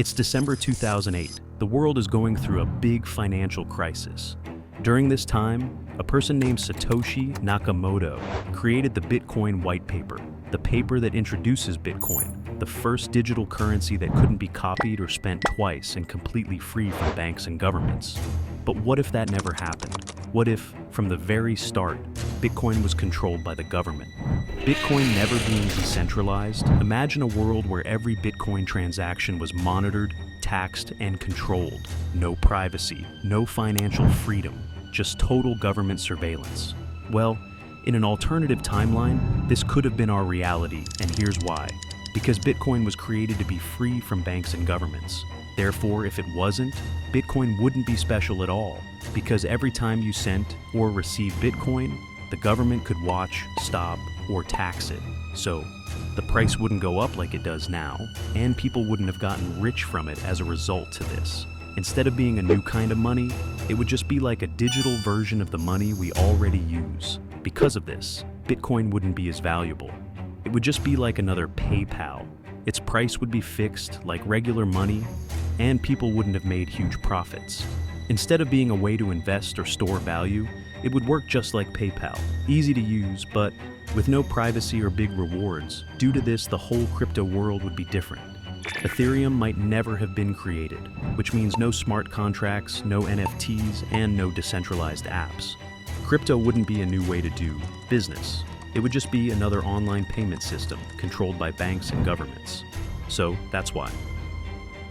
It's December 2008. The world is going through a big financial crisis. During this time, a person named Satoshi Nakamoto created the Bitcoin white paper, the paper that introduces Bitcoin, the first digital currency that couldn't be copied or spent twice and completely free from banks and governments. But what if that never happened? What if, from the very start, Bitcoin was controlled by the government? Bitcoin never being decentralized, imagine a world where every Bitcoin transaction was monitored, taxed, and controlled. No privacy, no financial freedom, just total government surveillance. Well, in an alternative timeline, this could have been our reality, and here's why. Because Bitcoin was created to be free from banks and governments. Therefore, if it wasn't, Bitcoin wouldn't be special at all, because every time you sent or received Bitcoin, the government could watch, stop, or tax it. So, the price wouldn't go up like it does now, and people wouldn't have gotten rich from it as a result to this. Instead of being a new kind of money, it would just be like a digital version of the money we already use. Because of this, Bitcoin wouldn't be as valuable. It would just be like another PayPal. Its price would be fixed like regular money, and people wouldn't have made huge profits. Instead of being a way to invest or store value, it would work just like PayPal, easy to use, but with no privacy or big rewards. Due to this, the whole crypto world would be different. Ethereum might never have been created, which means no smart contracts, no NFTs, and no decentralized apps. Crypto wouldn't be a new way to do business. It would just be another online payment system controlled by banks and governments. So that's why.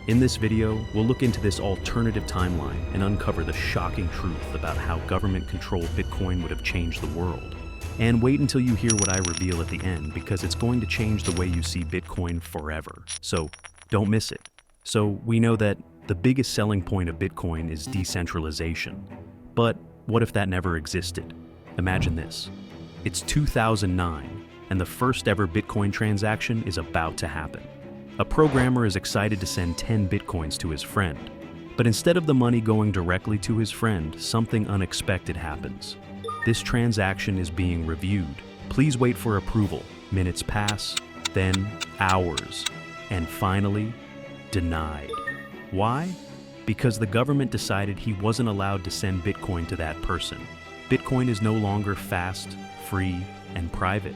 In this video, we'll look into this alternative timeline and uncover the shocking truth about how government-controlled Bitcoin would have changed the world. And wait until you hear what I reveal at the end, because it's going to change the way you see Bitcoin forever. So don't miss it. So we know that the biggest selling point of Bitcoin is decentralization. But what if that never existed? Imagine this. It's 2009, and the first ever Bitcoin transaction is about to happen. A programmer is excited to send 10 Bitcoins to his friend. But instead of the money going directly to his friend, something unexpected happens. This transaction is being reviewed. Please wait for approval. Minutes pass, then hours, and finally, denied. Why? Because the government decided he wasn't allowed to send Bitcoin to that person. Bitcoin is no longer fast, free, and private.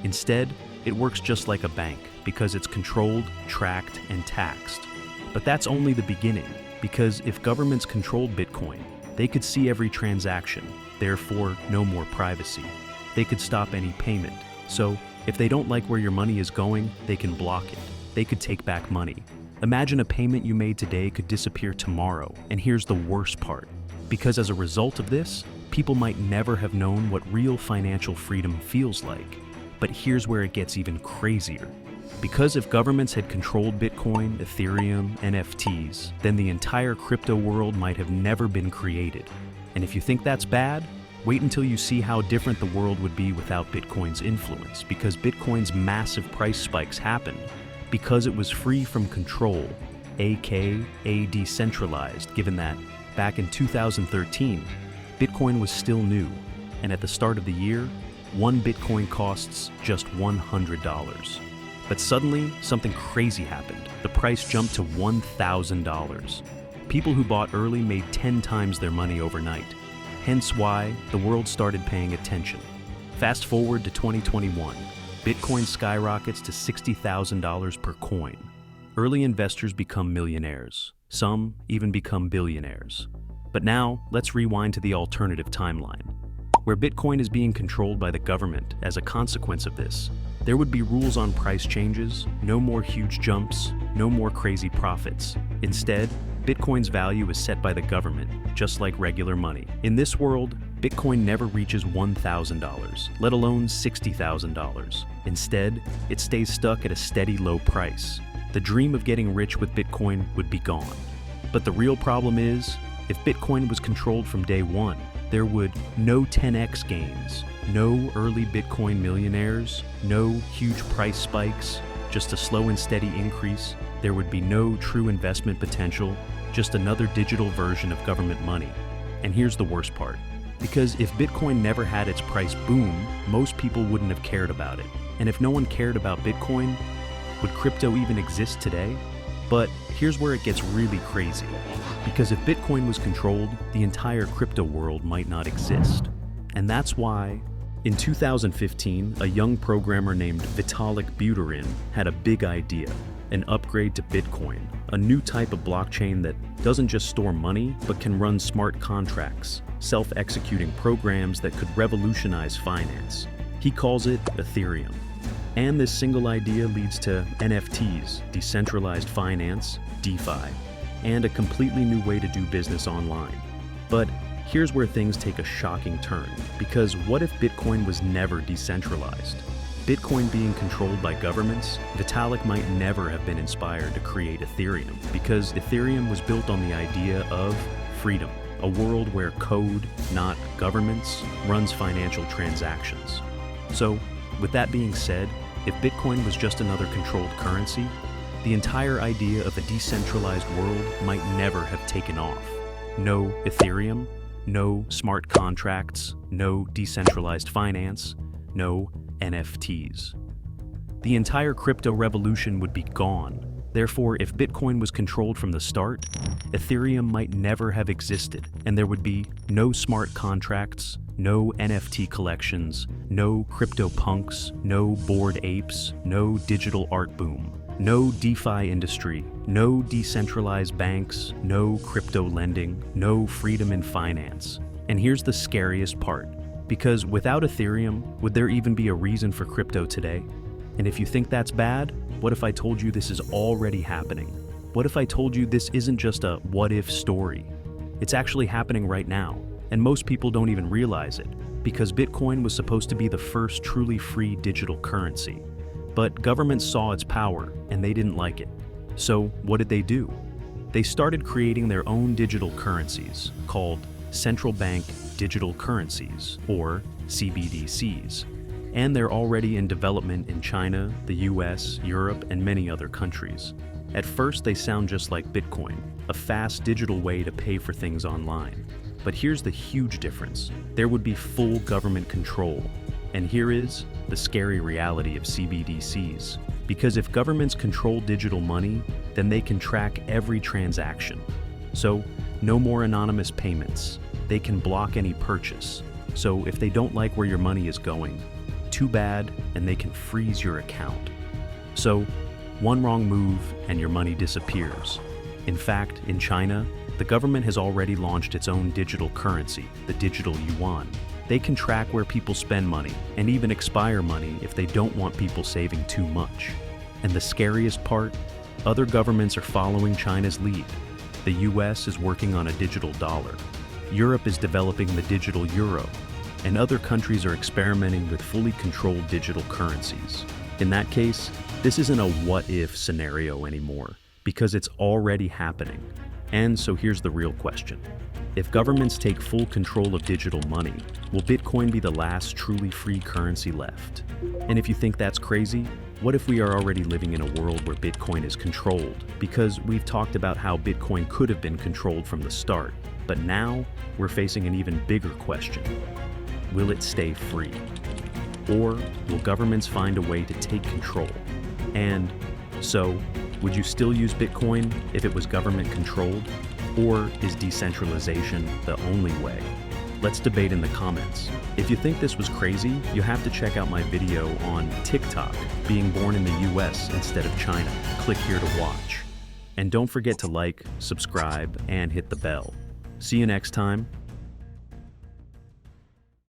Instead, it works just like a bank because it's controlled, tracked, and taxed. But that's only the beginning, because if governments controlled Bitcoin, they could see every transaction, therefore no more privacy. They could stop any payment. So if they don't like where your money is going, they can block it. They could take back money. Imagine a payment you made today could disappear tomorrow. And here's the worst part. Because as a result of this, people might never have known what real financial freedom feels like. But here's where it gets even crazier. Because if governments had controlled Bitcoin, Ethereum, NFTs, then the entire crypto world might have never been created. And if you think that's bad, wait until you see how different the world would be without Bitcoin's influence, because Bitcoin's massive price spikes happened because it was free from control, aka decentralized, given that back in 2013, Bitcoin was still new, and at the start of the year, one Bitcoin costs just $100. But suddenly, something crazy happened. The price jumped to $1,000. People who bought early made 10 times their money overnight. Hence why the world started paying attention. Fast forward to 2021. Bitcoin skyrockets to $60,000 per coin. Early investors become millionaires. Some even become billionaires. But now, let's rewind to the alternative timeline, where Bitcoin is being controlled by the government. As a consequence of this, there would be rules on price changes, no more huge jumps, no more crazy profits. Instead, Bitcoin's value is set by the government, just like regular money. In this world, Bitcoin never reaches $1,000, let alone $60,000. Instead, it stays stuck at a steady low price. The dream of getting rich with Bitcoin would be gone. But the real problem is, if Bitcoin was controlled from day one, there would no 10x gains, no early Bitcoin millionaires, no huge price spikes, just a slow and steady increase. There would be no true investment potential, just another digital version of government money. And here's the worst part. Because if Bitcoin never had its price boom, most people wouldn't have cared about it. And if no one cared about Bitcoin, would crypto even exist today? But here's where it gets really crazy. Because if Bitcoin was controlled, the entire crypto world might not exist. And that's why, in 2015, a young programmer named Vitalik Buterin had a big idea: an upgrade to Bitcoin, a new type of blockchain that doesn't just store money, but can run smart contracts, self-executing programs that could revolutionize finance. He calls it Ethereum. And this single idea leads to NFTs, decentralized finance, DeFi, and a completely new way to do business online. But here's where things take a shocking turn, because what if Bitcoin was never decentralized? Bitcoin being controlled by governments, Vitalik might never have been inspired to create Ethereum, because Ethereum was built on the idea of freedom, a world where code, not governments, runs financial transactions. So, with that being said, if Bitcoin was just another controlled currency, the entire idea of a decentralized world might never have taken off. No Ethereum, no smart contracts, no decentralized finance, no NFTs. The entire crypto revolution would be gone. Therefore, if Bitcoin was controlled from the start, Ethereum might never have existed, and there would be no smart contracts, no NFT collections, no crypto punks, no bored apes, no digital art boom, no DeFi industry, no decentralized banks, no crypto lending, no freedom in finance. And here's the scariest part, because without Ethereum, would there even be a reason for crypto today? And if you think that's bad, what if I told you this is already happening? What if I told you this isn't just a what-if story? It's actually happening right now, and most people don't even realize it, because Bitcoin was supposed to be the first truly free digital currency. But governments saw its power, and they didn't like it. So what did they do? They started creating their own digital currencies, called Central Bank Digital Currencies, or CBDCs. And they're already in development in China, the US, Europe, and many other countries. At first, they sound just like Bitcoin, a fast digital way to pay for things online. But here's the huge difference. There would be full government control. And here is the scary reality of CBDCs. Because if governments control digital money, then they can track every transaction. So, no more anonymous payments. They can block any purchase. So if they don't like where your money is going, too bad, and they can freeze your account. So, one wrong move and your money disappears. In fact, in China, the government has already launched its own digital currency, the digital yuan. They can track where people spend money and even expire money if they don't want people saving too much. And the scariest part, other governments are following China's lead. The US is working on a digital dollar. Europe is developing the digital euro, and other countries are experimenting with fully controlled digital currencies. In that case, this isn't a what-if scenario anymore, because it's already happening. And so here's the real question. If governments take full control of digital money, will Bitcoin be the last truly free currency left? And if you think that's crazy, what if we are already living in a world where Bitcoin is controlled? Because we've talked about how Bitcoin could have been controlled from the start, but now we're facing an even bigger question. Will it stay free? Or will governments find a way to take control? And so, would you still use Bitcoin if it was government controlled? Or is decentralization the only way? Let's debate in the comments. If you think this was crazy, you have to check out my video on TikTok, being born in the US instead of China. Click here to watch. And don't forget to like, subscribe, and hit the bell. See you next time.